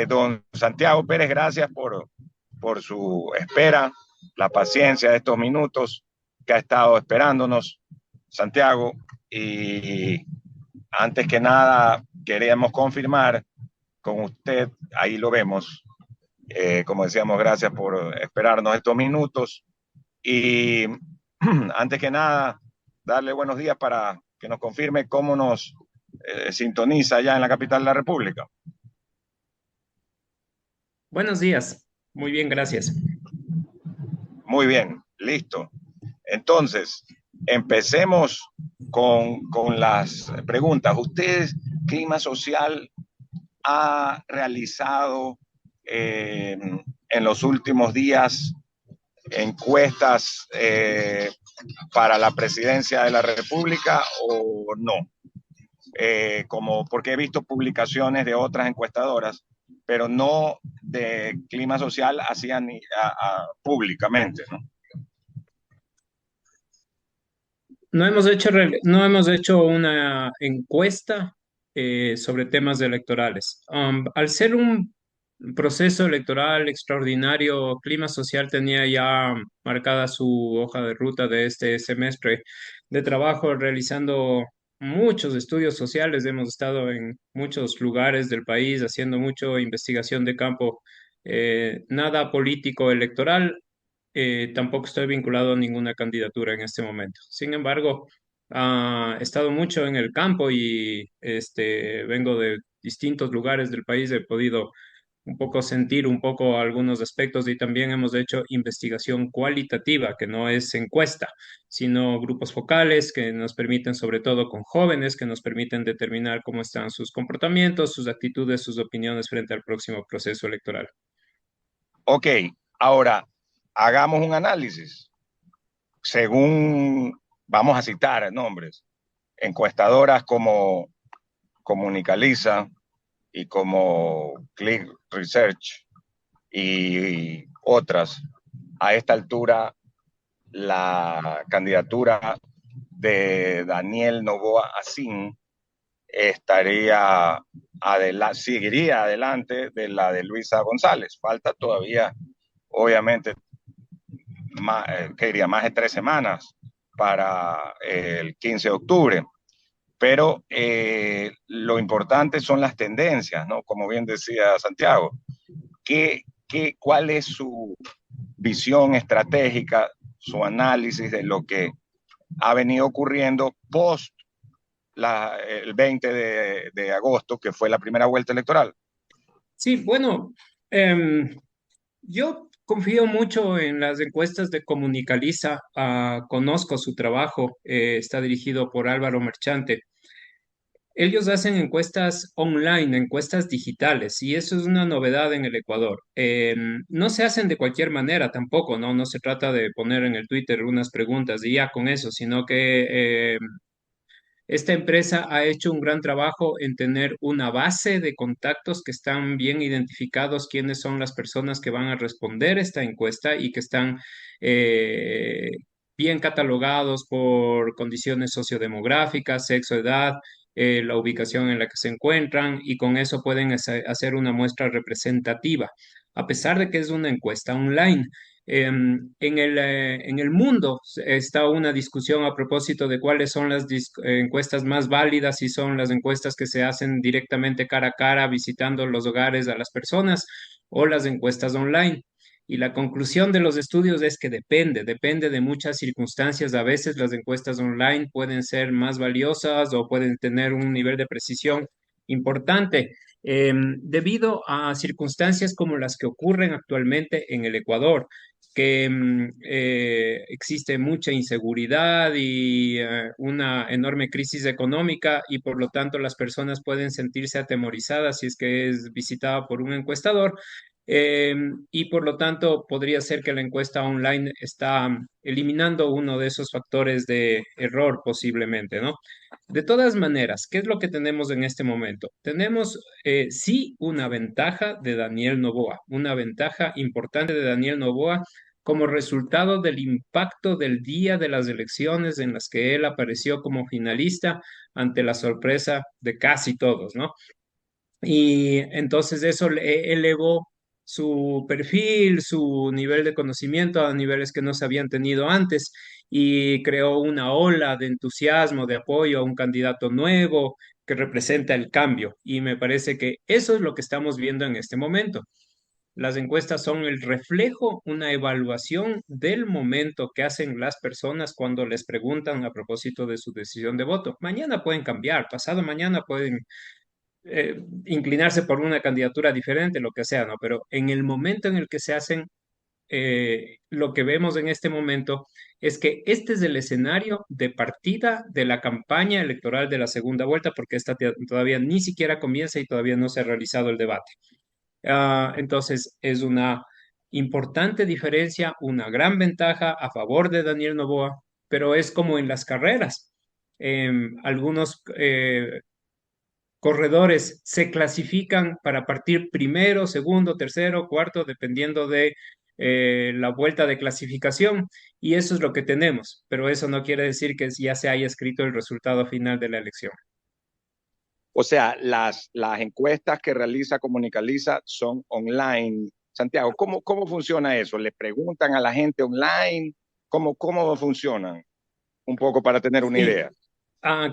Don Santiago Pérez, gracias por su espera, la paciencia de estos minutos que ha estado esperándonos, Santiago. Y antes que nada, queríamos confirmar con usted, ahí lo vemos, como decíamos, gracias por esperarnos estos minutos. Y antes que nada, darle buenos días para que nos confirme cómo nos sintoniza ya en la capital de la República. Buenos días, muy bien, gracias. Muy bien, listo. Entonces, empecemos con las preguntas. ¿Usted, Clima Social, ha realizado en los últimos días encuestas para la presidencia de la República o no? Como porque he visto publicaciones de otras encuestadoras, pero no de Clima Social hacían públicamente, ¿no? No hemos hecho una encuesta sobre temas electorales. Al ser un proceso electoral extraordinario, Clima Social tenía ya marcada su hoja de ruta de este semestre de trabajo realizando muchos estudios sociales. Hemos estado en muchos lugares del país haciendo mucha investigación de campo, nada político electoral. Tampoco estoy vinculado a ninguna candidatura en este momento. Sin embargo, he estado mucho en el campo y vengo de distintos lugares del país. He podido un poco sentir un poco algunos aspectos y también hemos hecho investigación cualitativa, que no es encuesta, sino grupos focales que nos permiten, sobre todo con jóvenes, que nos permiten determinar cómo están sus comportamientos, sus actitudes, sus opiniones frente al próximo proceso electoral. Ok, ahora hagamos un análisis. Según, vamos a citar nombres, encuestadoras como Comunicaliza y como Click Research y otras, a esta altura la candidatura de Daniel Noboa Asín seguiría adelante de la de Luisa González. Falta todavía, obviamente, que diría, más de 3 semanas para el 15 de octubre. Pero lo importante son las tendencias, ¿no? Como bien decía Santiago, ¿cuál es su visión estratégica, su análisis de lo que ha venido ocurriendo post el 20 de agosto, que fue la primera vuelta electoral? Sí, bueno, em, yo confío mucho en las encuestas de Comunicaliza. Conozco su trabajo, está dirigido por Álvaro Merchante. Ellos hacen encuestas online, encuestas digitales, y eso es una novedad en el Ecuador. No se hacen de cualquier manera tampoco, ¿no? No se trata de poner en el Twitter unas preguntas y ya con eso, sino que esta empresa ha hecho un gran trabajo en tener una base de contactos que están bien identificados, quiénes son las personas que van a responder esta encuesta y que están eh, bien catalogados por condiciones sociodemográficas, sexo, edad, la ubicación en la que se encuentran, y con eso pueden hacer una muestra representativa, a pesar de que es una encuesta online. En el mundo está una discusión a propósito de cuáles son las encuestas más válidas, si son las encuestas que se hacen directamente cara a cara, visitando los hogares a las personas, o las encuestas online. Y la conclusión de los estudios es que depende de muchas circunstancias. A veces las encuestas online pueden ser más valiosas o pueden tener un nivel de precisión importante, debido a circunstancias como las que ocurren actualmente en el Ecuador, que existe mucha inseguridad y una enorme crisis económica, y por lo tanto las personas pueden sentirse atemorizadas si es que es visitada por un encuestador. Y por lo tanto podría ser que la encuesta online está eliminando uno de esos factores de error posiblemente, ¿no? De todas maneras, ¿qué es lo que tenemos en este momento? Tenemos sí una ventaja de Daniel Noboa, una ventaja importante de Daniel Noboa como resultado del impacto del día de las elecciones, en las que él apareció como finalista ante la sorpresa de casi todos, ¿no? y entonces eso le elevó su perfil, su nivel de conocimiento a niveles que no se habían tenido antes y creó una ola de entusiasmo, de apoyo a un candidato nuevo que representa el cambio. Y me parece que eso es lo que estamos viendo en este momento. Las encuestas son el reflejo, una evaluación del momento que hacen las personas cuando les preguntan a propósito de su decisión de voto. Mañana pueden cambiar, pasado mañana pueden inclinarse por una candidatura diferente, lo que sea, ¿no? Pero en el momento en el que se hacen, lo que vemos en este momento es que este es el escenario de partida de la campaña electoral de la segunda vuelta, porque esta todavía ni siquiera comienza y todavía no se ha realizado el debate. Entonces, es una importante diferencia, una gran ventaja a favor de Daniel Noboa, pero es como en las carreras. Algunos corredores se clasifican para partir primero, segundo, tercero, cuarto, dependiendo de la vuelta de clasificación, y eso es lo que tenemos, pero eso no quiere decir que ya se haya escrito el resultado final de la elección. O sea, las encuestas que realiza Comunicaliza son online. Santiago, ¿cómo funciona eso? ¿Le preguntan a la gente online? ¿Cómo funcionan? Un poco para tener una Sí, idea.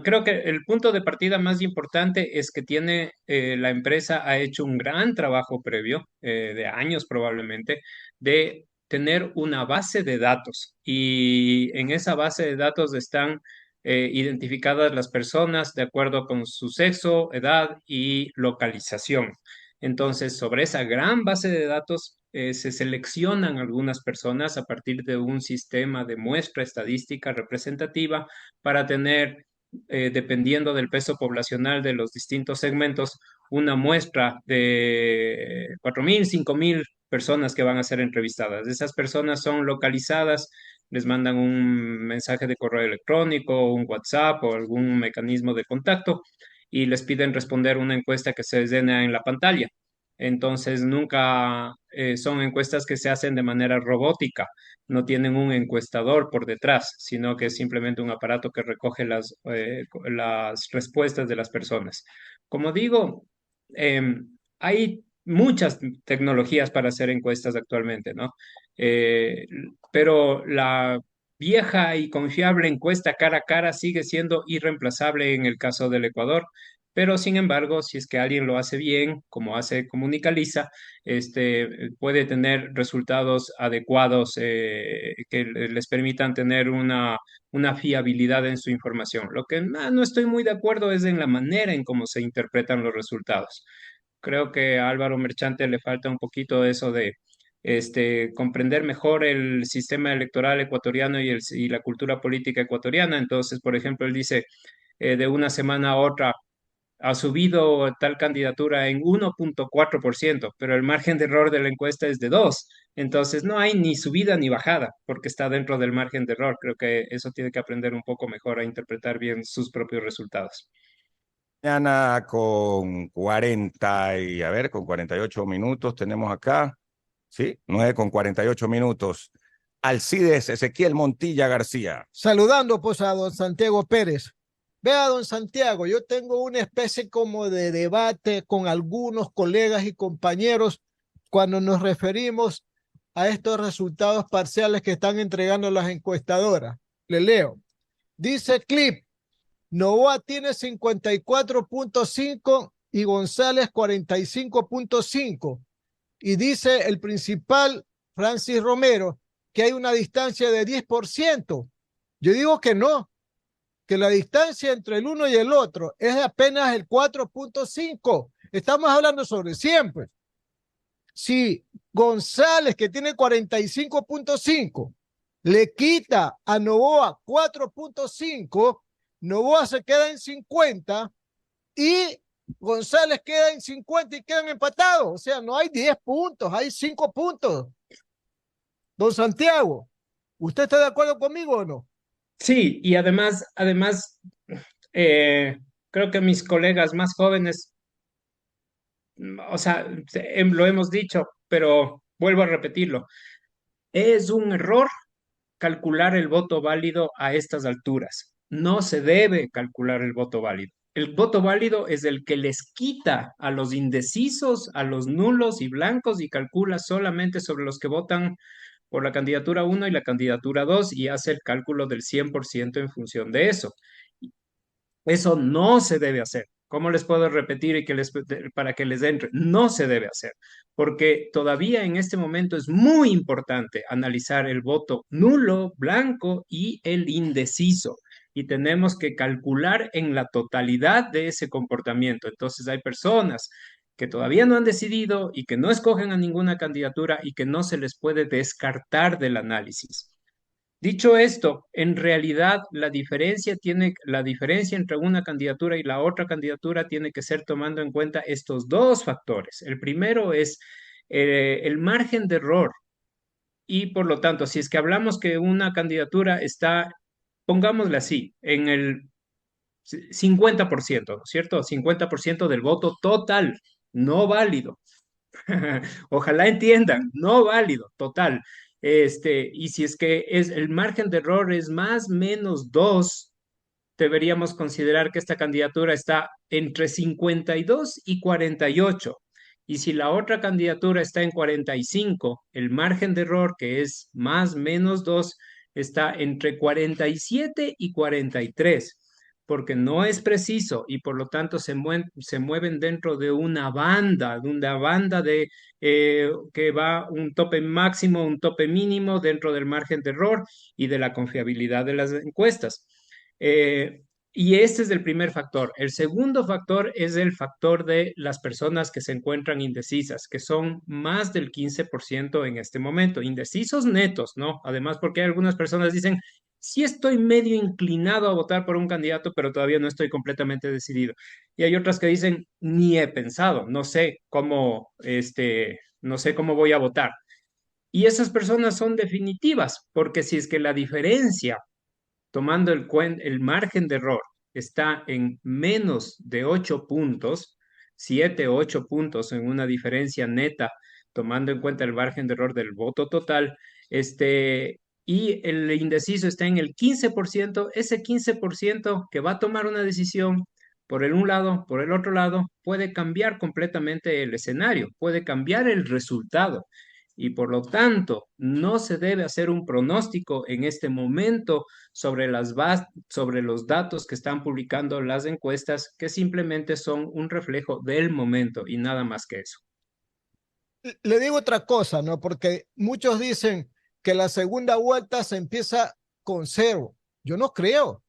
creo que el punto de partida más importante es que tiene la empresa ha hecho un gran trabajo previo, de años probablemente, de tener una base de datos y en esa base de datos están identificadas las personas de acuerdo con su sexo, edad y localización. Entonces, sobre esa gran base de datos se seleccionan algunas personas a partir de un sistema de muestra estadística representativa para tener, dependiendo del peso poblacional de los distintos segmentos, una muestra de 4.000, 5.000 personas que van a ser entrevistadas. Esas personas son localizadas, les mandan un mensaje de correo electrónico, un WhatsApp o algún mecanismo de contacto y les piden responder una encuesta que se escena en la pantalla. Entonces, nunca son encuestas que se hacen de manera robótica, no tienen un encuestador por detrás, sino que es simplemente un aparato que recoge las respuestas de las personas. Como digo, hay muchas tecnologías para hacer encuestas actualmente, ¿no? Eh, pero la vieja y confiable encuesta cara a cara sigue siendo irreemplazable en el caso del Ecuador. Pero sin embargo, si es que alguien lo hace bien, como hace Comunicaliza, puede tener resultados adecuados que les permitan tener una fiabilidad en su información. Lo que no estoy muy de acuerdo es en la manera en cómo se interpretan los resultados. Creo que a Álvaro Merchante le falta un poquito eso de comprender mejor el sistema electoral ecuatoriano y la cultura política ecuatoriana. Entonces, por ejemplo, él dice, de una semana a otra ha subido tal candidatura en 1,4%, pero el margen de error de la encuesta es de 2. Entonces no hay ni subida ni bajada porque está dentro del margen de error. Creo que eso tiene que aprender un poco mejor a interpretar bien sus propios resultados. Mañana con 40 y, a ver, con 48 minutos tenemos acá. Sí, 9 con 48 minutos. Alcides Ezequiel Montilla García. Saludando pues a don Santiago Pérez. Vea, don Santiago, yo tengo una especie como de debate con algunos colegas y compañeros cuando nos referimos a estos resultados parciales que están entregando las encuestadoras. Le leo. Dice Clip, Novoa tiene 54,5 y González 45,5. Y dice el principal, Francis Romero, que hay una distancia de 10%. Yo digo que no, que la distancia entre el uno y el otro es apenas el 4,5. Estamos hablando sobre siempre. Si González, que tiene 45,5, le quita a Novoa 4,5, Novoa se queda en 50 y González queda en 50 y quedan empatados. O sea, no hay 10 puntos, hay 5 puntos. Don Santiago, ¿usted está de acuerdo conmigo o no? Sí, y eh, creo que mis colegas más jóvenes, o sea, lo hemos dicho, pero vuelvo a repetirlo, es un error calcular el voto válido a estas alturas. No se debe calcular el voto válido. El voto válido es el que les quita a los indecisos, a los nulos y blancos y calcula solamente sobre los que votan por la candidatura uno y la candidatura 2 y hace el cálculo del 100% en función de eso. Eso no se debe hacer. ¿Cómo les puedo repetir y para que les entre? No se debe hacer, porque todavía en este momento es muy importante analizar el voto nulo, blanco y el indeciso. Y tenemos que calcular en la totalidad de ese comportamiento. Entonces hay personas que todavía no han decidido y que no escogen a ninguna candidatura y que no se les puede descartar del análisis. Dicho esto, en realidad la diferencia entre una candidatura y la otra candidatura tiene que ser tomando en cuenta estos dos factores. El primero es el margen de error y por lo tanto, si es que hablamos que una candidatura está, pongámosla así, en el 50%, ¿no es cierto? 50% del voto total, no válido. Ojalá entiendan, no válido, total. Y si es que es el margen de error es más menos 2, deberíamos considerar que esta candidatura está entre 52 y 48. Y si la otra candidatura está en 45, el margen de error, que es más menos 2, está entre 47 y 43, porque no es preciso y por lo tanto se mueven dentro de una banda que va un tope máximo, un tope mínimo dentro del margen de error y de la confiabilidad de las encuestas. Eh, y este es el primer factor. El segundo factor es el factor de las personas que se encuentran indecisas, que son más del 15% en este momento. Indecisos netos, ¿no? Además, porque hay algunas personas dicen, sí estoy medio inclinado a votar por un candidato, pero todavía no estoy completamente decidido. Y hay otras que dicen, ni he pensado, no sé cómo voy a votar. Y esas personas son definitivas, porque si es que la diferencia tomando el margen de error, está en menos de 8 puntos, 7 o 8 puntos en una diferencia neta, tomando en cuenta el margen de error del voto total, y el indeciso está en el 15%, ese 15% que va a tomar una decisión por el un lado, por el otro lado, puede cambiar completamente el escenario, puede cambiar el resultado y por lo tanto no se debe hacer un pronóstico en este momento sobre los datos que están publicando las encuestas, que simplemente son un reflejo del momento y nada más que eso. Le digo otra cosa, ¿no? Porque muchos dicen que la segunda vuelta se empieza con 0. Yo no creo,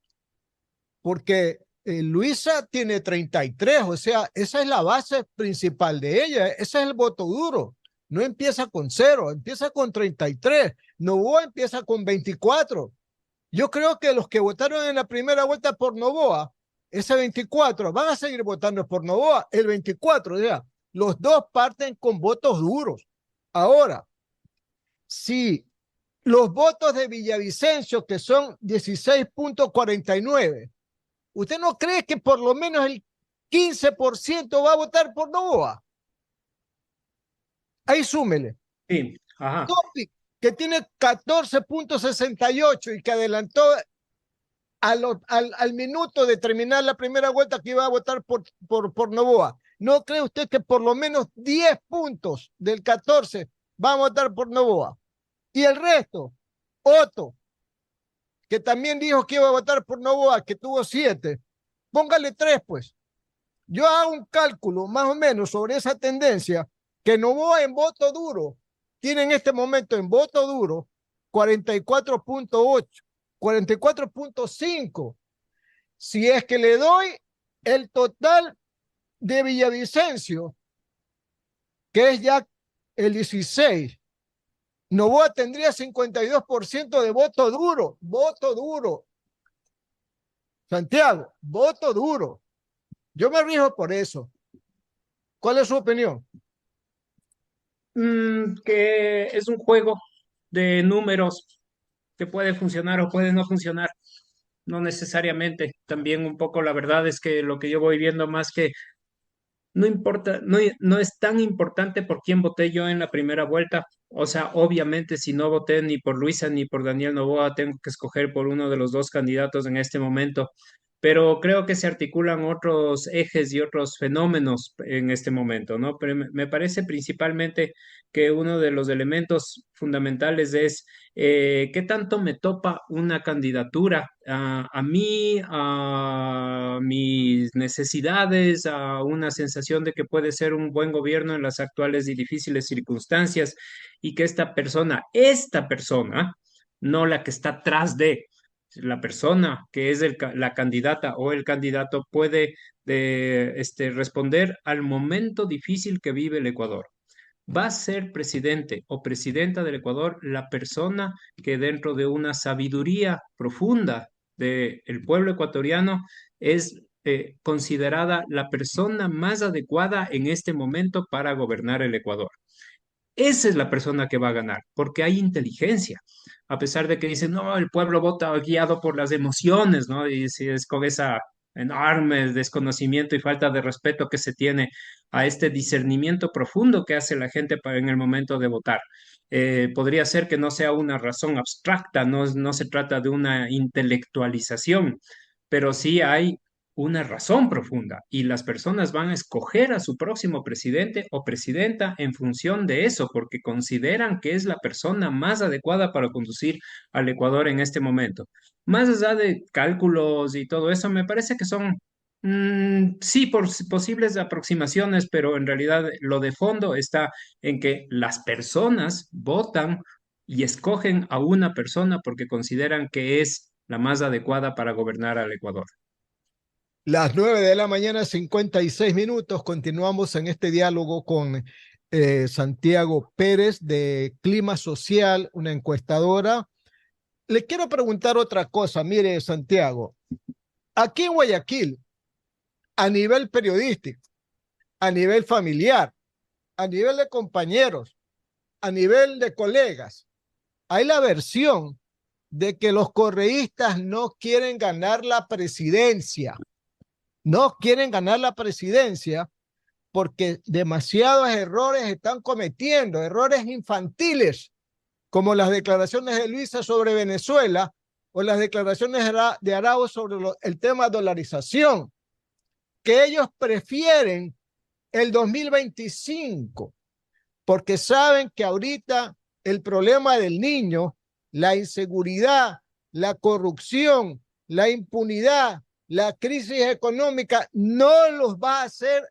porque Luisa tiene 33, o sea, esa es la base principal de ella, ese es el voto duro. No empieza con 0, empieza con 33. Novoa empieza con 24. Yo creo que los que votaron en la primera vuelta por Novoa, ese 24, van a seguir votando por Novoa el 24. O sea, los dos parten con votos duros. Ahora, si los votos de Villavicencio, que son 16.49, ¿usted no cree que por lo menos el 15% va a votar por Novoa? Ahí súmele. Sí, ajá. Topic, que tiene 14.68 y que adelantó al minuto de terminar la primera vuelta que iba a votar por Novoa. ¿No cree usted que por lo menos 10 puntos del 14 van a votar por Novoa? Y el resto, Otto, que también dijo que iba a votar por Novoa, que tuvo 7, póngale 3 pues. Yo hago un cálculo más o menos sobre esa tendencia, que Novoa en voto duro tiene en este momento en voto duro 44.8, 44.5. Si es que le doy el total de Villavicencio, que es ya el 16, Novoa tendría 52% de voto duro. Voto duro. Santiago, voto duro. Yo me rijo por eso. ¿Cuál es su opinión? Que es un juego de números que puede funcionar o puede no funcionar, no necesariamente. También un poco la verdad es que lo que yo voy viendo más que no importa, no es tan importante por quién voté yo en la primera vuelta. O sea, obviamente si no voté ni por Luisa ni por Daniel Noboa, tengo que escoger por uno de los dos candidatos en este momento. pero creo que se articulan otros ejes y otros fenómenos en este momento, ¿no? Pero me parece principalmente que uno de los elementos fundamentales es qué tanto me topa una candidatura a mí, a mis necesidades, a una sensación de que puede ser un buen gobierno en las actuales y difíciles circunstancias y que esta persona, no la que está atrás de la persona que es la candidata o el candidato puede responder al momento difícil que vive el Ecuador. Va a ser presidente o presidenta del Ecuador la persona que dentro de una sabiduría profunda del pueblo ecuatoriano es considerada la persona más adecuada en este momento para gobernar el Ecuador. Esa es la persona que va a ganar, porque hay inteligencia. A pesar de que dicen, no, el pueblo vota guiado por las emociones, ¿no? Y si es con esa enorme desconocimiento y falta de respeto que se tiene a este discernimiento profundo que hace la gente en el momento de votar. Podría ser que no sea una razón abstracta, no se trata de una intelectualización, pero sí hay una razón profunda y las personas van a escoger a su próximo presidente o presidenta en función de eso, porque consideran que es la persona más adecuada para conducir al Ecuador en este momento. Más allá de cálculos y todo eso, me parece que son, sí, posibles aproximaciones, pero en realidad lo de fondo está en que las personas votan y escogen a una persona porque consideran que es la más adecuada para gobernar al Ecuador. Las 9 de la mañana, 56 minutos. Continuamos en este diálogo con Santiago Pérez de Clima Social, una encuestadora. Le quiero preguntar otra cosa. Mire, Santiago, aquí en Guayaquil, a nivel periodístico, a nivel familiar, a nivel de compañeros, a nivel de colegas, hay la versión de que los correístas no quieren ganar la presidencia. No quieren ganar la presidencia porque demasiados errores están cometiendo, errores infantiles, como las declaraciones de Luisa sobre Venezuela o las declaraciones de Arauz sobre el tema de dolarización, que ellos prefieren el 2025 porque saben que ahorita el problema del niño, la inseguridad, la corrupción, la impunidad, la crisis económica no los va a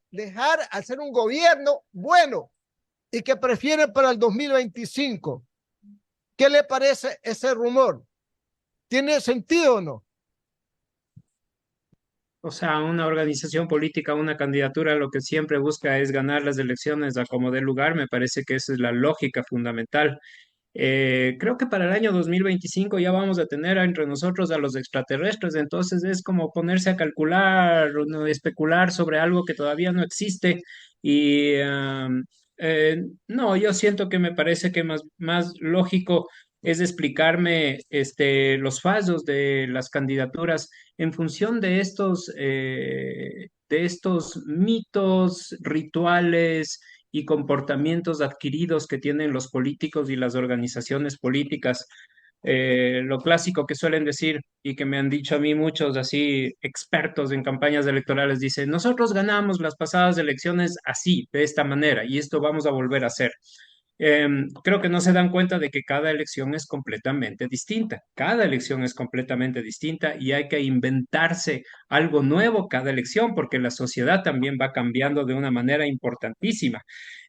dejar hacer un gobierno bueno y que prefieren para el 2025. ¿Qué le parece ese rumor? ¿Tiene sentido o no? O sea, una organización política, una candidatura, lo que siempre busca es ganar las elecciones a como dé lugar. Me parece que esa es la lógica fundamental. Creo que para el año 2025 ya vamos a tener entre nosotros a los extraterrestres, entonces es como ponerse a calcular, ¿no? Especular sobre algo que todavía no existe y no, yo siento que me parece que más lógico es explicarme los fallos de las candidaturas en función de estos mitos, rituales y comportamientos adquiridos que tienen los políticos y las organizaciones políticas. Lo clásico que suelen decir y que me han dicho a mí muchos así expertos en campañas electorales, dicen, nosotros ganamos las pasadas elecciones así, de esta manera, y esto vamos a volver a hacer. Creo que no se dan cuenta de que cada elección es completamente distinta. Cada elección es completamente distinta y hay que inventarse algo nuevo cada elección porque la sociedad también va cambiando de una manera importantísima.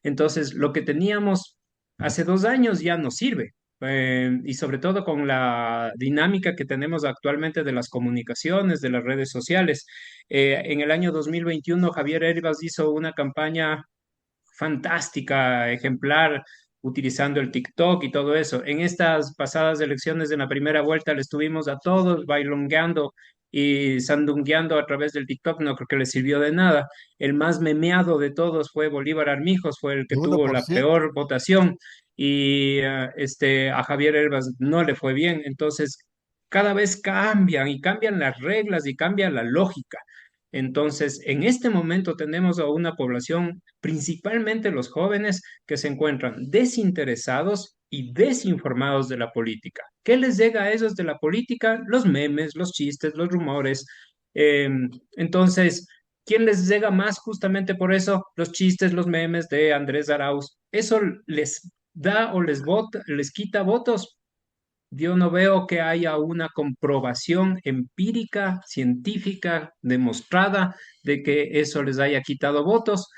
Entonces, lo que teníamos hace 2 años ya no sirve. Y sobre todo con la dinámica que tenemos actualmente de las comunicaciones, de las redes sociales. En el año 2021, Javier Hervas hizo una campaña fantástica, ejemplar, utilizando el TikTok y todo eso. En estas pasadas elecciones de la primera vuelta le estuvimos a todos bailongueando y sandungueando a través del TikTok, no creo que le sirvió de nada. El más memeado de todos fue Bolívar Armijos, fue el que Uno tuvo por la ciento. peor votación y a Javier Herbas no le fue bien. Entonces, cada vez cambian y cambian las reglas y cambia la lógica. Entonces, en este momento tenemos a una población, principalmente los jóvenes, que se encuentran desinteresados y desinformados de la política. ¿Qué les llega a ellos de la política? Los memes, los chistes, los rumores, Eh, entonces, ¿quién les llega más justamente por eso? Los chistes, los memes de Andrés Arauz. ¿Eso les da o les vota, les quita votos? Yo no veo que haya una comprobación empírica, científica, demostrada de que eso les haya quitado votos,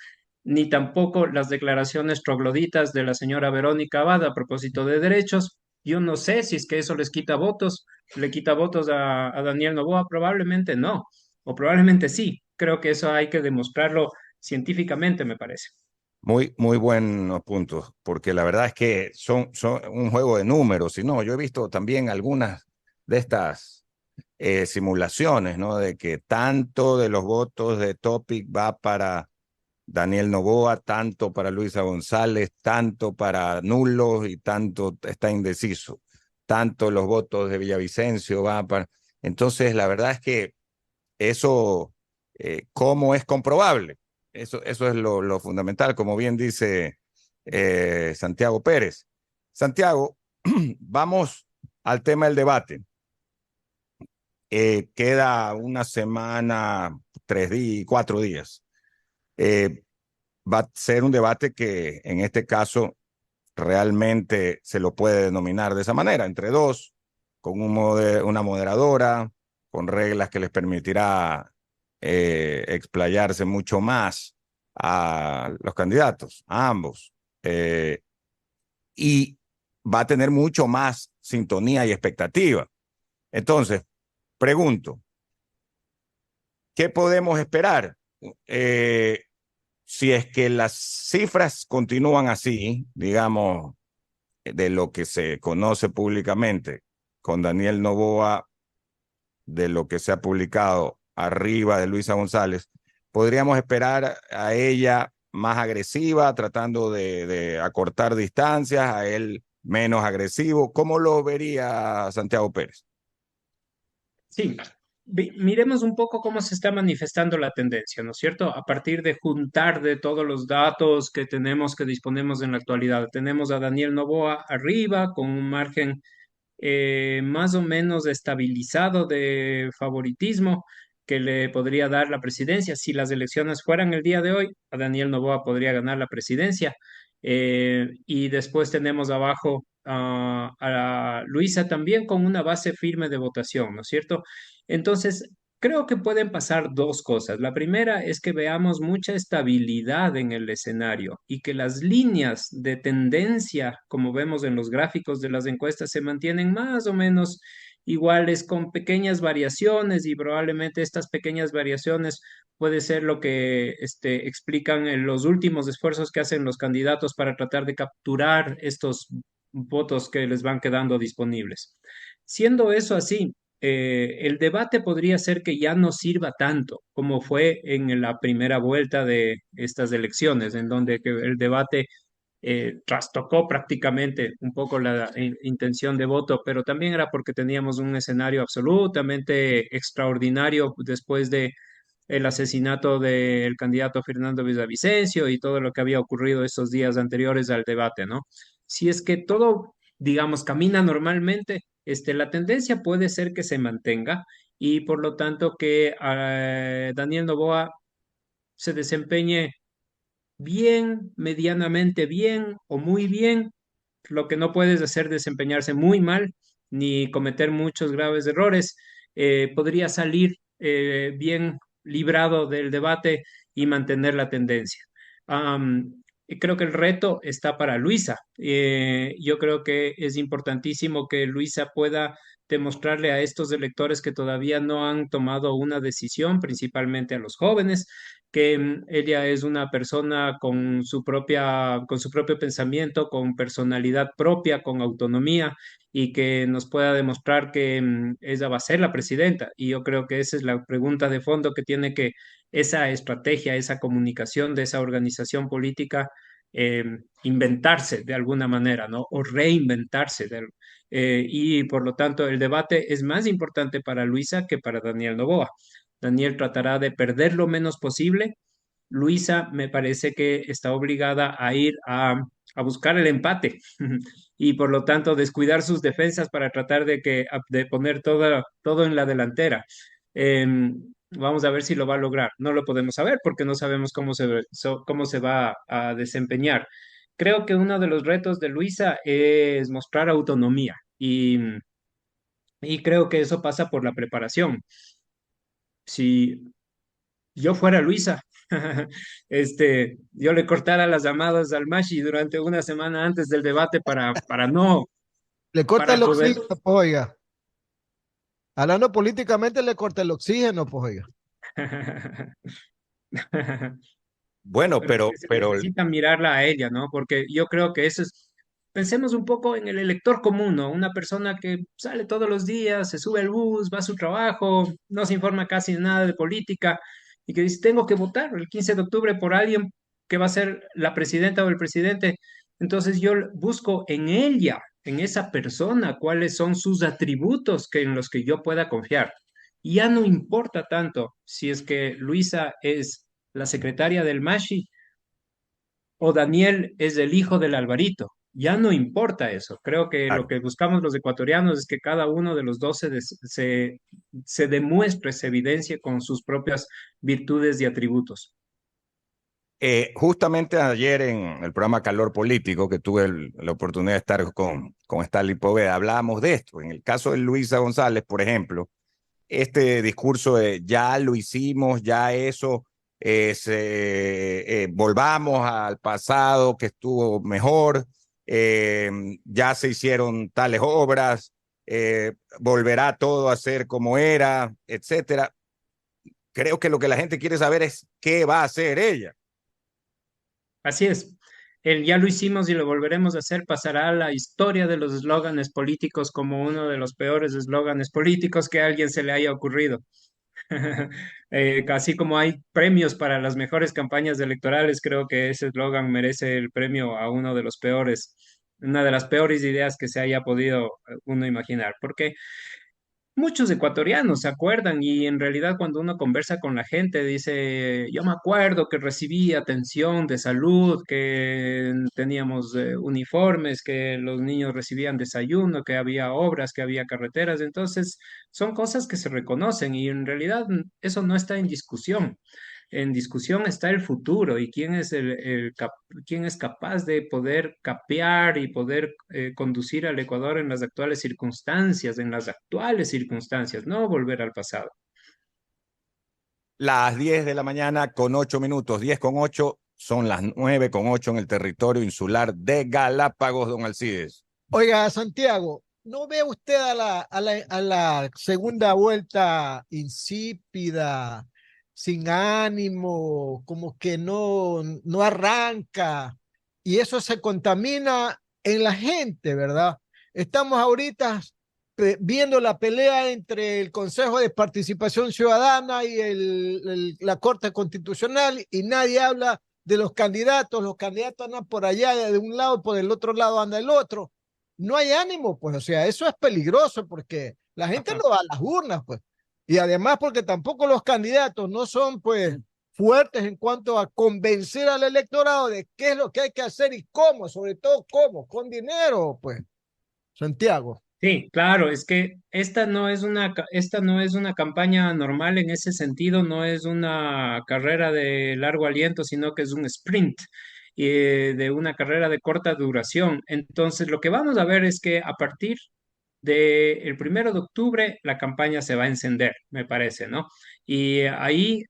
ni tampoco las declaraciones trogloditas de la señora Verónica Abad a propósito de derechos. Yo no sé si es que eso les quita votos, le quita votos a Daniel Noboa, probablemente no, o probablemente sí. Creo que eso hay que demostrarlo científicamente, me parece. Muy, muy buenos puntos, porque la verdad es que son un juego de números. Y no, yo he visto también algunas de estas simulaciones, ¿no? De que tanto de los votos de Topic va para Daniel Noboa, tanto para Luisa González, tanto para nulos y tanto está indeciso. Tanto los votos de Villavicencio van para... Entonces, la verdad es que eso, ¿cómo es comprobable? Eso es lo fundamental, como bien dice Santiago Pérez. Santiago, vamos al tema del debate. Queda una semana, 3 días, 4 días. Va a ser un debate que en este caso realmente se lo puede denominar de esa manera, entre dos, con una moderadora, con reglas que les permitirá explayarse mucho más a los candidatos, a ambos, y va a tener mucho más sintonía y expectativa. Entonces, pregunto, ¿qué podemos esperar? Eh, si es que las cifras continúan así, digamos, de lo que se conoce públicamente, con Daniel Noboa, de lo que se ha publicado arriba de Luisa González, podríamos esperar a ella más agresiva, tratando de acortar distancias, a él menos agresivo. ¿Cómo lo vería Santiago Pérez? Sí, miremos un poco cómo se está manifestando la tendencia, ¿no es cierto? A partir de juntar de todos los datos que tenemos, que disponemos en la actualidad. Tenemos a Daniel Noboa arriba con un margen más o menos estabilizado de favoritismo que le podría dar la presidencia. Si las elecciones fueran el día de hoy, a Daniel Noboa podría ganar la presidencia. Y después tenemos abajo a Luisa también con una base firme de votación, ¿no es cierto? Entonces, creo que pueden pasar dos cosas. La primera es que veamos mucha estabilidad en el escenario y que las líneas de tendencia, como vemos en los gráficos de las encuestas, se mantienen más o menos iguales con pequeñas variaciones y probablemente estas pequeñas variaciones puede ser lo que explican en los últimos esfuerzos que hacen los candidatos para tratar de capturar estos votos que les van quedando disponibles. Siendo eso así, el debate podría ser que ya no sirva tanto como fue en la primera vuelta de estas elecciones, en donde que el debate trastocó prácticamente un poco la intención de voto, pero también era porque teníamos un escenario absolutamente extraordinario después de el asesinato del candidato Fernando Villavicencio y todo lo que había ocurrido esos días anteriores al debate, ¿no? Si es que todo, digamos, camina normalmente, la tendencia puede ser que se mantenga y por lo tanto que Daniel Noboa se desempeñe bien, medianamente bien o muy bien. Lo que no puedes hacer es desempeñarse muy mal ni cometer muchos graves errores. Podría salir bien librado del debate y mantener la tendencia. Y creo que el reto está para Luisa. Yo creo que es importantísimo que Luisa pueda demostrarle a estos electores que todavía no han tomado una decisión, principalmente a los jóvenes, que ella es una persona con su propio pensamiento, con personalidad propia, con autonomía y que nos pueda demostrar que ella va a ser la presidenta. Y yo creo que esa es la pregunta de fondo que tiene que esa estrategia, esa comunicación de esa organización política eh, inventarse de alguna manera, ¿no? O reinventarse. Y por lo tanto, el debate es más importante para Luisa que para Daniel Noboa. Daniel tratará de perder lo menos posible. Luisa me parece que está obligada a ir a buscar el empate y por lo tanto descuidar sus defensas para tratar de poner todo en la delantera. Vamos a ver si lo va a lograr. No lo podemos saber porque no sabemos cómo se va a desempeñar. Creo que uno de los retos de Luisa es mostrar autonomía y creo que eso pasa por la preparación. Si yo fuera Luisa, yo le cortara las llamadas al Mashi durante una semana antes del debate Le corta para el poder. oxígeno, pues oiga. Hablando políticamente, le corta el oxígeno, pues oiga. Bueno, Pero es que se necesita mirarla a ella, ¿no? Porque yo creo que eso es, pensemos un poco en el elector común, ¿no? Una persona que sale todos los días, se sube al bus, va a su trabajo, no se informa casi nada de política y que dice, tengo que votar el 15 de octubre por alguien que va a ser la presidenta o el presidente. Entonces yo busco en ella, en esa persona, cuáles son sus atributos en los que yo pueda confiar. Y ya no importa tanto si es que Luisa es la secretaria del Mashi o Daniel es el hijo del Alvarito. Ya no importa eso. Creo que lo claro. que buscamos los ecuatorianos es que cada uno de los dos se demuestre, se evidencie con sus propias virtudes y atributos. Justamente ayer en el programa Calor Político, que tuve la oportunidad de estar con Stanley Poveda, hablábamos de esto. En el caso de Luisa González, por ejemplo, este discurso de ya lo hicimos, ya eso, volvamos al pasado que estuvo mejor, ya se hicieron tales obras, volverá todo a ser como era, etcétera. Creo que lo que la gente quiere saber es qué va a hacer ella. Así es. El ya lo hicimos y lo volveremos a hacer pasará a la historia de los eslóganes políticos como uno de los peores eslóganes políticos que a alguien se le haya ocurrido. Así como hay premios para las mejores campañas electorales, creo que ese eslogan merece el premio a uno de los peores, una de las peores ideas que se haya podido uno imaginar, porque muchos ecuatorianos se acuerdan y en realidad cuando uno conversa con la gente dice, yo me acuerdo que recibí atención de salud, que teníamos uniformes, que los niños recibían desayuno, que había obras, que había carreteras. Entonces son cosas que se reconocen y en realidad eso no está en discusión. En discusión está el futuro y quién es quién es capaz de poder capear y poder conducir al Ecuador en las actuales circunstancias, no volver al pasado. Las 10 de la mañana con 8 minutos, 10 con 8, son las 9 con 8 en el territorio insular de Galápagos, don Alcides. Oiga, Santiago, ¿no ve usted a la segunda vuelta insípida, sin ánimo, como que no arranca? Y eso se contamina en la gente, ¿verdad? Estamos ahorita viendo la pelea entre el Consejo de Participación Ciudadana y la Corte Constitucional y nadie habla de los candidatos andan por allá de un lado, por el otro lado anda el otro. No hay ánimo, pues, o sea, eso es peligroso porque la gente no va a las urnas, pues. Y además porque tampoco los candidatos no son, pues, fuertes en cuanto a convencer al electorado de qué es lo que hay que hacer y cómo, sobre todo cómo, con dinero, pues, Santiago. Sí, claro, es que esta no es una campaña normal en ese sentido, no es una carrera de largo aliento, sino que es un sprint de una carrera de corta duración. Entonces, lo que vamos a ver es que a partir del 1 de octubre la campaña se va a encender, me parece, ¿no? Y ahí,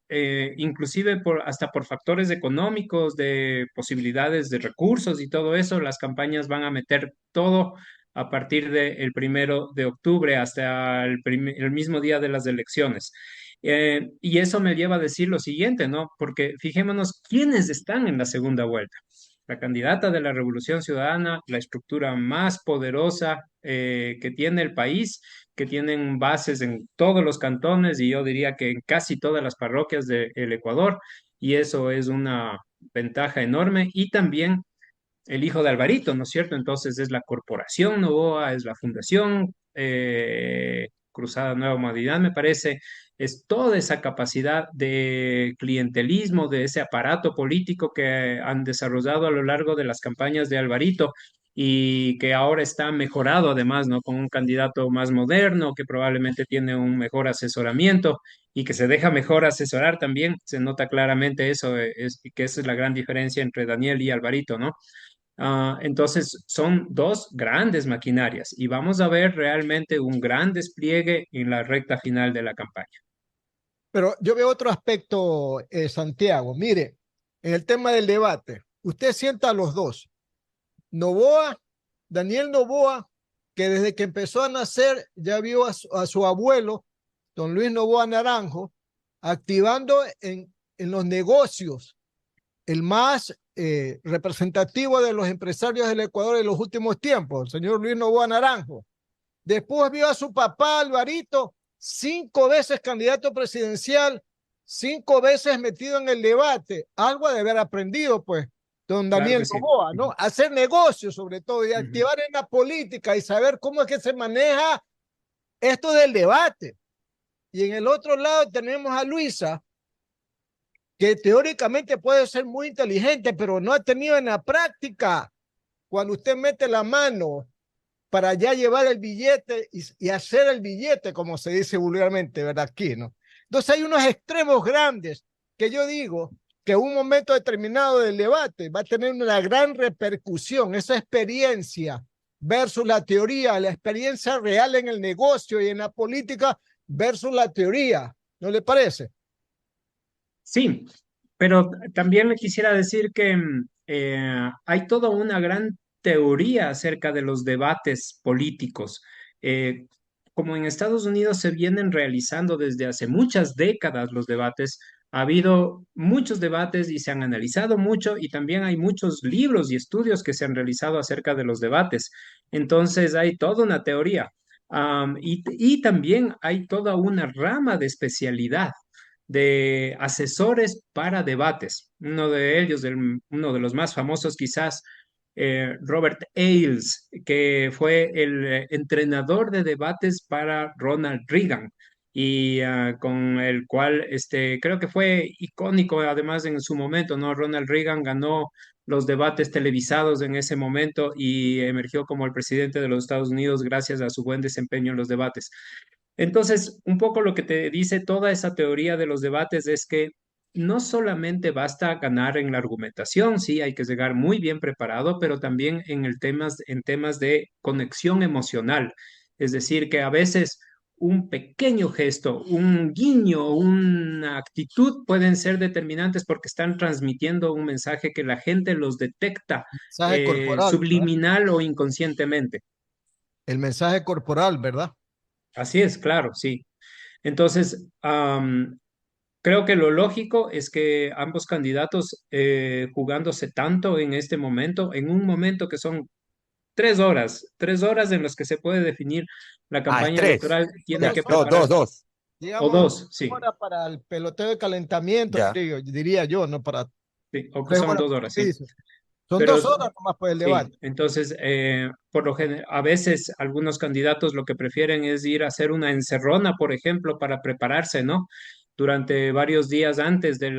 inclusive hasta por factores económicos, de posibilidades de recursos y todo eso, las campañas van a meter todo a partir del 1 de octubre hasta el mismo día de las elecciones. Y eso me lleva a decir lo siguiente, ¿no? Porque fijémonos quiénes están en la segunda vuelta. La candidata de la Revolución Ciudadana, la estructura más poderosa que tiene el país, que tienen bases en todos los cantones y yo diría que en casi todas las parroquias del Ecuador, y eso es una ventaja enorme. Y también el hijo de Alvarito, ¿no es cierto? Entonces es la Corporación Novoa, es la Fundación Cruzada Nueva Humanidad, me parece, es toda esa capacidad de clientelismo, de ese aparato político que han desarrollado a lo largo de las campañas de Alvarito y que ahora está mejorado además, ¿no? Con un candidato más moderno que probablemente tiene un mejor asesoramiento y que se deja mejor asesorar también. Se nota claramente eso, que esa es la gran diferencia entre Daniel y Alvarito, ¿no? Entonces, son dos grandes maquinarias y vamos a ver realmente un gran despliegue en la recta final de la campaña. Pero yo veo otro aspecto, Santiago. Mire, en el tema del debate, usted sienta a los dos. Noboa, Daniel Noboa, que desde que empezó a nacer ya vio a su abuelo, don Luis Noboa Naranjo, activando en los negocios el más representativo de los empresarios del Ecuador en los últimos tiempos, el señor Luis Noboa Naranjo. Después vio a su papá Alvarito, 5 veces candidato presidencial, 5 veces metido en el debate. Algo de haber aprendido, pues, don Claro Daniel que sí. Noboa, ¿no? Hacer negocios, sobre todo, y activar en la política y saber cómo es que se maneja esto del debate. Y en el otro lado tenemos a Luisa, que teóricamente puede ser muy inteligente, pero no ha tenido en la práctica, cuando usted mete la mano para ya llevar el billete y hacer el billete, como se dice vulgarmente, ¿verdad? Aquí, ¿no? Entonces hay unos extremos grandes que yo digo que en un momento determinado del debate va a tener una gran repercusión, esa experiencia versus la teoría, la experiencia real en el negocio y en la política versus la teoría, ¿no le parece? Sí, pero también le quisiera decir que hay toda una gran teoría acerca de los debates políticos. Eh, Como en Estados Unidos se vienen realizando desde hace muchas décadas los debates, ha habido muchos debates y se han analizado mucho y también hay muchos libros y estudios que se han realizado acerca de los debates. Entonces hay toda una teoría. Y también hay toda una rama de especialidad de asesores para debates. Uno de ellos, uno de los más famosos quizás, Robert Ailes, que fue el entrenador de debates para Ronald Reagan y con el cual creo que fue icónico además en su momento, ¿no? Ronald Reagan ganó los debates televisados en ese momento y emergió como el presidente de los Estados Unidos gracias a su buen desempeño en los debates. Entonces, un poco lo que te dice toda esa teoría de los debates es que no solamente basta ganar en la argumentación, sí, hay que llegar muy bien preparado, pero también en temas de conexión emocional. Es decir, que a veces un pequeño gesto, un guiño, una actitud pueden ser determinantes porque están transmitiendo un mensaje que la gente los detecta Mensaje corporal, ¿verdad? subliminal o inconscientemente. El mensaje corporal, ¿verdad? Así es, claro, sí. Entonces, creo que lo lógico es que ambos candidatos jugándose tanto en este momento, en un momento que son 3 horas en las que se puede definir la Ah, es campaña tres. electoral, tiene Ya, que dos, dos, preparar, dos. o Digamos, dos, sí, hora para el peloteo de calentamiento, Ya. diría yo, no para sí, o que tres son horas, 2 horas, ¿qué sí. dice? Son Pero 2 horas nomás por el sí, debate. entonces, por lo general, a veces algunos candidatos lo que prefieren es ir a hacer una encerrona, por ejemplo, para prepararse, ¿no? Durante varios días antes del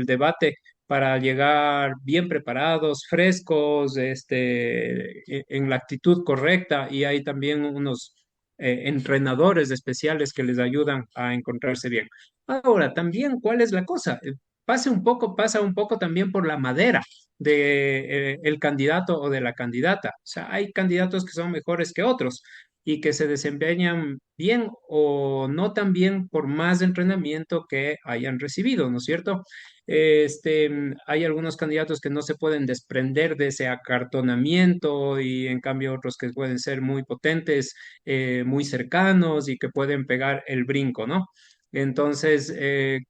debate, para llegar bien preparados, frescos, en la actitud correcta, y hay también unos entrenadores especiales que les ayudan a encontrarse bien. Ahora, también, ¿cuál es la cosa? Pasa un poco también por la madera de el candidato o de la candidata. O sea, hay candidatos que son mejores que otros y que se desempeñan bien o no tan bien por más entrenamiento que hayan recibido, ¿no es cierto? Hay algunos candidatos que no se pueden desprender de ese acartonamiento y en cambio otros que pueden ser muy potentes, muy cercanos y que pueden pegar el brinco, ¿no? Entonces,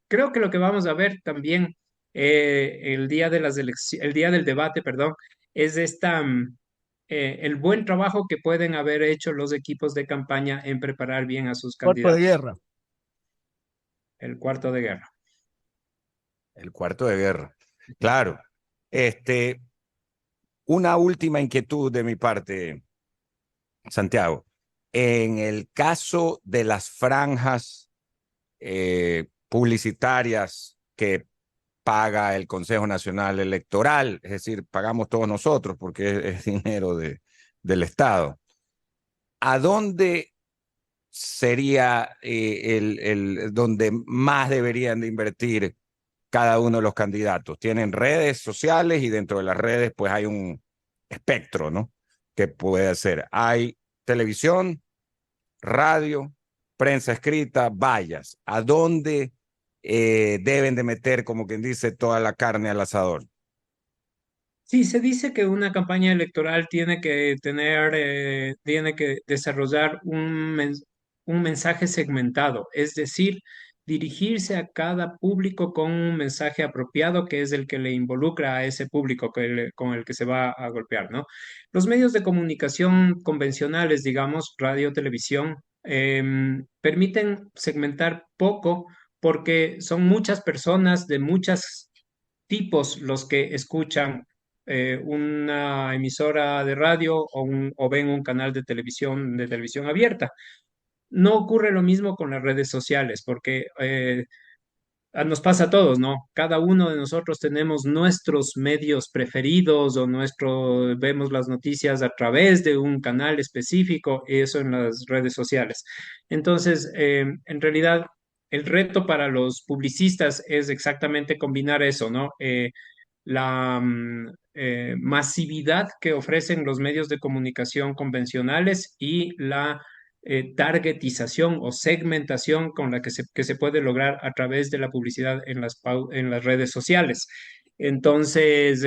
creo que lo que vamos a ver también el día de las el día del debate, perdón, es el buen trabajo que pueden haber hecho los equipos de campaña en preparar bien a sus Cuerpo de candidatos. guerra. El cuarto de guerra. El cuarto de guerra. Claro. Este, una última inquietud de mi parte, Santiago. En el caso de las franjas publicitarias que paga el Consejo Nacional Electoral, es decir, pagamos todos nosotros porque es dinero del Estado. ¿A dónde sería donde más deberían de invertir cada uno de los candidatos? Tienen redes sociales y dentro de las redes pues hay un espectro, ¿no? Que puede ser. Hay televisión, radio, prensa escrita, vallas. ¿A dónde deben de meter, como quien dice, toda la carne al asador? Sí, se dice que una campaña electoral tiene que tener, tiene que desarrollar un mensaje segmentado, es decir, dirigirse a cada público con un mensaje apropiado que es el que le involucra a ese público con el que se va a golpear, ¿no? Los medios de comunicación convencionales, digamos, radio, televisión, permiten segmentar poco porque son muchas personas de muchos tipos los que escuchan una emisora de radio o ven un canal de televisión abierta. No ocurre lo mismo con las redes sociales, porque nos pasa a todos, ¿no? Cada uno de nosotros tenemos nuestros medios preferidos o vemos las noticias a través de un canal específico, eso en las redes sociales. Entonces, en realidad, el reto para los publicistas es exactamente combinar eso, ¿no? La masividad que ofrecen los medios de comunicación convencionales y la targetización o segmentación con la que se puede lograr a través de la publicidad en en las redes sociales. Entonces,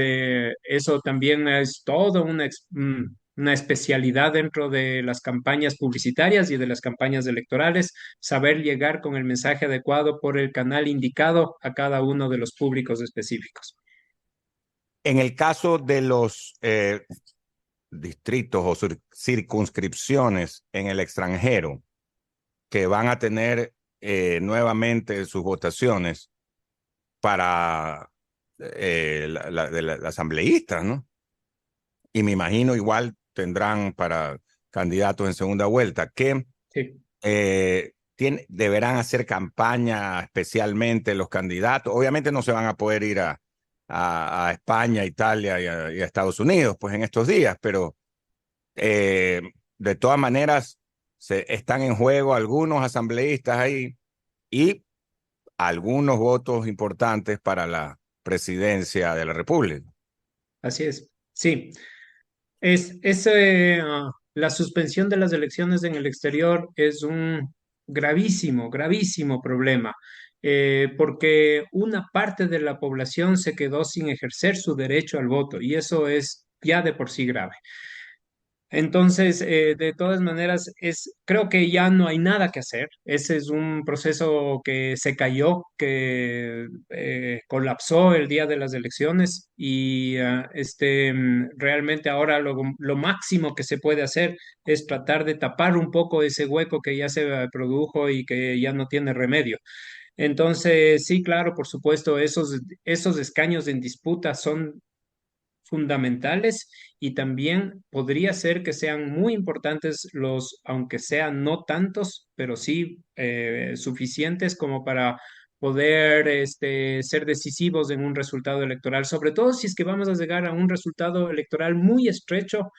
eso también es todo una especialidad dentro de las campañas publicitarias y de las campañas electorales, saber llegar con el mensaje adecuado por el canal indicado a cada uno de los públicos específicos. En el caso de los distritos o circunscripciones en el extranjero que van a tener nuevamente sus votaciones para las asambleístas, ¿no? Y me imagino igual tendrán para candidatos en segunda vuelta, que Sí. Deberán hacer campaña especialmente los candidatos. Obviamente no se van a poder ir a España, Italia y a Estados Unidos, pues en estos días, pero de todas maneras están en juego algunos asambleístas ahí y algunos votos importantes para la presidencia de la República. Así es. Sí. La suspensión de las elecciones en el exterior es un gravísimo, gravísimo problema, porque una parte de la población se quedó sin ejercer su derecho al voto y eso es ya de por sí grave. Entonces, de todas maneras, creo que ya no hay nada que hacer. Ese es un proceso que se cayó, que colapsó el día de las elecciones y realmente ahora lo máximo que se puede hacer es tratar de tapar un poco ese hueco que ya se produjo y que ya no tiene remedio. Entonces, sí, claro, por supuesto, esos escaños en disputa son fundamentales y también podría ser que sean muy importantes aunque sean no tantos, pero sí suficientes como para poder ser decisivos en un resultado electoral, sobre todo si es que vamos a llegar a un resultado electoral muy estrecho.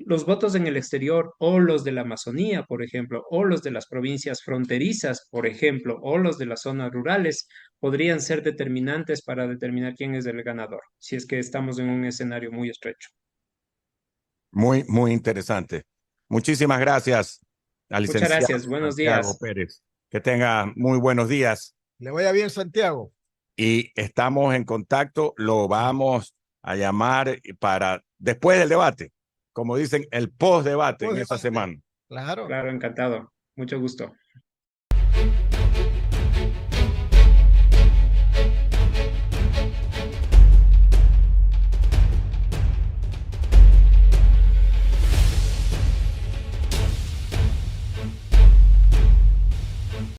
Los votos en el exterior o los de la Amazonía, por ejemplo, o los de las provincias fronterizas, por ejemplo, o los de las zonas rurales, podrían ser determinantes para determinar quién es el ganador, si es que estamos en un escenario muy estrecho. Muy, muy interesante. Muchísimas gracias al Muchas licenciado gracias, buenos Santiago días. Pérez. Que tenga muy buenos días. Le vaya bien, Santiago. Y estamos en contacto. Lo vamos a llamar para después del debate, como dicen, el post-debate en esa semana. Claro. Claro, encantado. Mucho gusto.